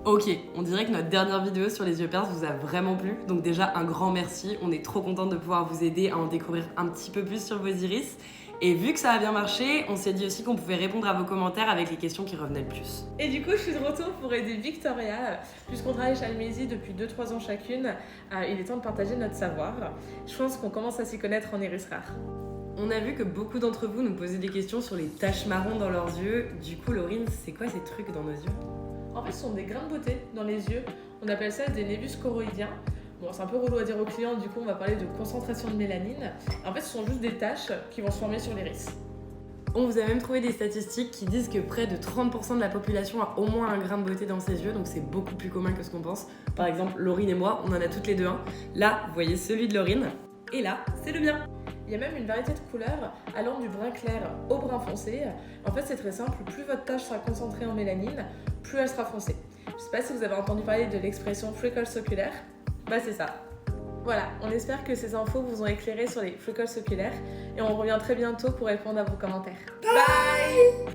Ok, on dirait que notre dernière vidéo sur les yeux perses vous a vraiment plu. Donc déjà, un grand merci. On est trop contente de pouvoir vous aider à en découvrir un petit peu plus sur vos iris. Et vu que ça a bien marché, on s'est dit aussi qu'on pouvait répondre à vos commentaires avec les questions qui revenaient le plus. Et du coup, je suis de retour pour aider Victoria. Puisqu'on travaille chez Almésie depuis 2-3 ans chacune, il est temps de partager notre savoir. Je pense qu'on commence à s'y connaître en iris rare. On a vu que beaucoup d'entre vous nous posaient des questions sur les taches marron dans leurs yeux. Du coup, Laurine, c'est quoi ces trucs dans nos yeux? En fait, ce sont des grains de beauté dans les yeux. On appelle ça des névus choroïdiens. Bon, c'est un peu relou à dire aux clients, du coup, on va parler de concentration de mélanine. En fait, ce sont juste des taches qui vont se former sur l'iris. On vous a même trouvé des statistiques qui disent que près de 30% de la population a au moins un grain de beauté dans ses yeux, donc c'est beaucoup plus commun que ce qu'on pense. Par exemple, Laurine et moi, on en a toutes les deux un. Là, vous voyez celui de Laurine, et là, c'est le mien. Il y a même une variété de couleurs allant du brun clair au brun foncé. En fait, c'est très simple, plus votre tache sera concentrée en mélanine, plus elle sera foncée. Je ne sais pas si vous avez entendu parler de l'expression freckles oculaires. Bah c'est ça. Voilà, on espère que ces infos vous ont éclairé sur les freckles oculaires et on revient très bientôt pour répondre à vos commentaires. Bye.